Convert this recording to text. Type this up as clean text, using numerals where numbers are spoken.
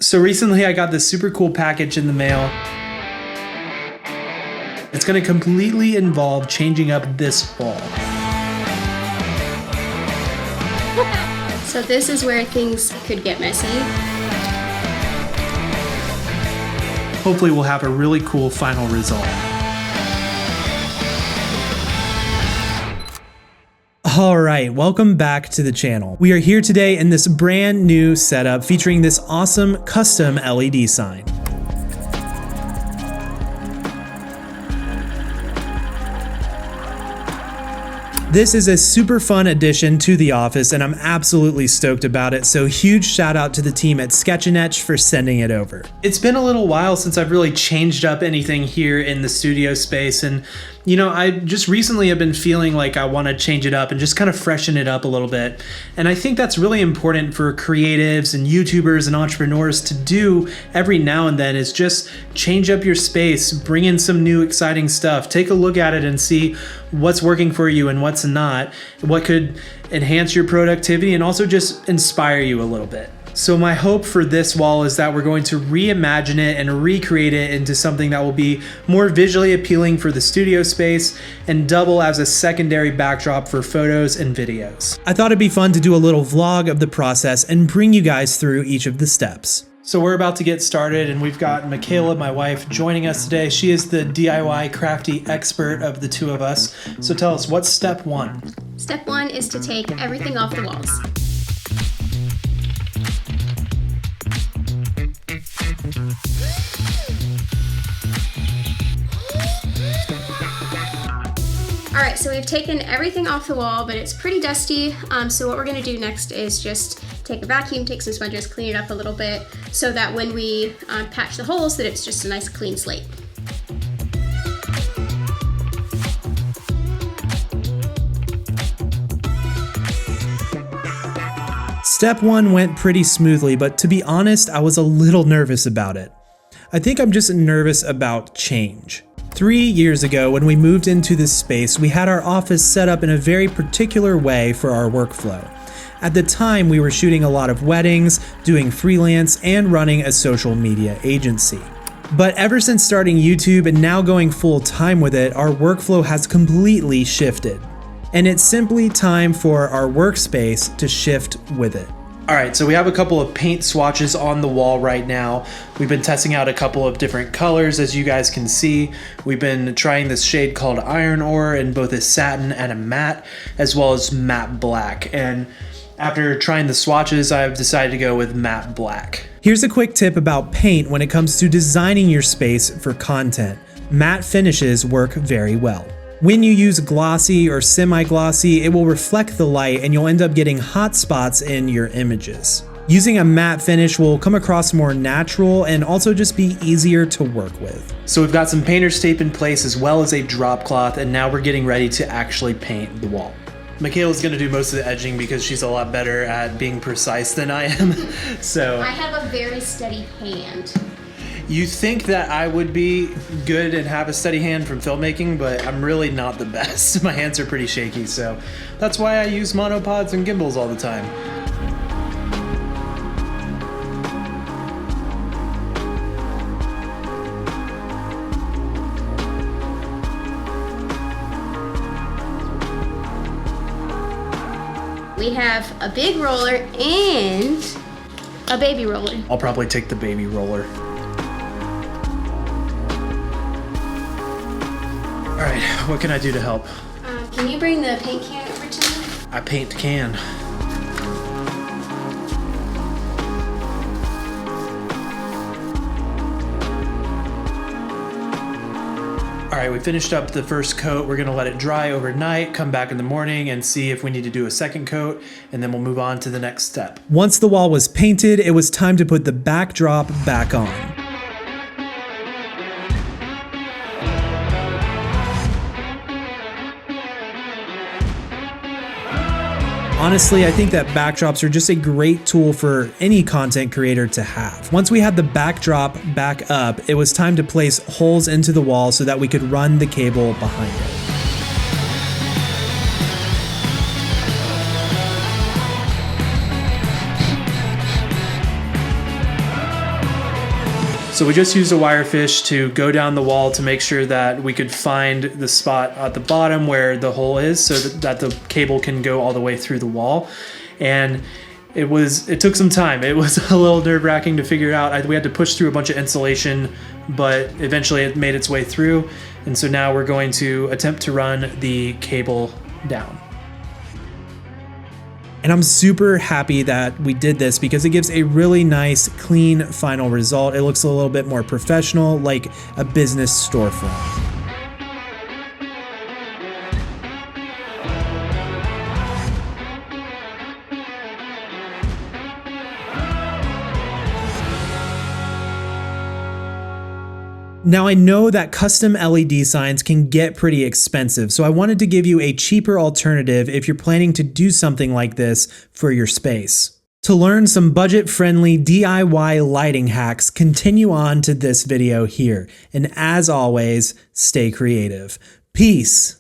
So recently I got this super cool package in the mail. It's going to completely involve changing up this wall. So this is where things could get messy. Hopefully we'll have a really cool final result. All right, welcome back to the channel. We are here today in this brand new setup featuring this awesome custom LED sign. This is a super fun addition to the office and I'm absolutely stoked about it, so huge shout out to the team at Sketch and Etch for sending it over. It's been a little while since I've really changed up anything here in the studio space, and you know, I just recently have been feeling like I want to change it up and just kind of freshen it up a little bit. And I think that's really important for creatives and YouTubers and entrepreneurs to do every now and then, is just change up your space, bring in some new exciting stuff, take a look at it and see what's working for you and what's not, what could enhance your productivity and also just inspire you a little bit. So my hope for this wall is that we're going to reimagine it and recreate it into something that will be more visually appealing for the studio space and double as a secondary backdrop for photos and videos. I thought it'd be fun to do a little vlog of the process and bring you guys through each of the steps. So we're about to get started and we've got Michaela, my wife, joining us today. She is the DIY crafty expert of the two of us. So tell us, what's step one? Step one is to take everything off the walls. Alright, so we've taken everything off the wall, but it's pretty dusty. So what we're going to do next is just take a vacuum, take some sponges, clean it up a little bit so that when we patch the holes, that it's just a nice clean slate. Step one went pretty smoothly, but to be honest, I was a little nervous about it. I think I'm just nervous about change. 3 years ago, when we moved into this space, we had our office set up in a very particular way for our workflow. At the time, we were shooting a lot of weddings, doing freelance, and running a social media agency. But ever since starting YouTube and now going full time with it, our workflow has completely shifted. And it's simply time for our workspace to shift with it. All right, so we have a couple of paint swatches on the wall right now. We've been testing out a couple of different colors, as you guys can see. We've been trying this shade called Iron Ore in both a satin and a matte, as well as matte black. And after trying the swatches, I've decided to go with matte black. Here's a quick tip about paint when it comes to designing your space for content. Matte finishes work very well. When you use glossy or semi-glossy, it will reflect the light and you'll end up getting hot spots in your images. Using a matte finish will come across more natural and also just be easier to work with. So we've got some painter's tape in place as well as a drop cloth, and now we're getting ready to actually paint the wall. Michaela's gonna do most of the edging because she's a lot better at being precise than I am. So I have a very steady hand. You think that I would be good and have a steady hand from filmmaking, but I'm really not the best. My hands are pretty shaky, so that's why I use monopods and gimbals all the time. We have a big roller and a baby roller. I'll probably take the baby roller. All right, what can I do to help? Can you bring the paint can over to me? I paint can. All right, we finished up the first coat. We're gonna let it dry overnight, come back in the morning and see if we need to do a second coat, and then we'll move on to the next step. Once the wall was painted, it was time to put the backdrop back on. Honestly, I think that backdrops are just a great tool for any content creator to have. Once we had the backdrop back up, it was time to place holes into the wall so that we could run the cable behind it. So we just used a wire fish to go down the wall to make sure that we could find the spot at the bottom where the hole is so that the cable can go all the way through the wall. And it took some time. It was a little nerve-wracking to figure out. We had to push through a bunch of insulation, but eventually it made its way through. And so now we're going to attempt to run the cable down. And I'm super happy that we did this because it gives a really nice, clean final result. It looks a little bit more professional, like a business storefront. Now I know that custom LED signs can get pretty expensive, so I wanted to give you a cheaper alternative if you're planning to do something like this for your space. To learn some budget-friendly DIY lighting hacks, continue on to this video here. And as always, stay creative. Peace!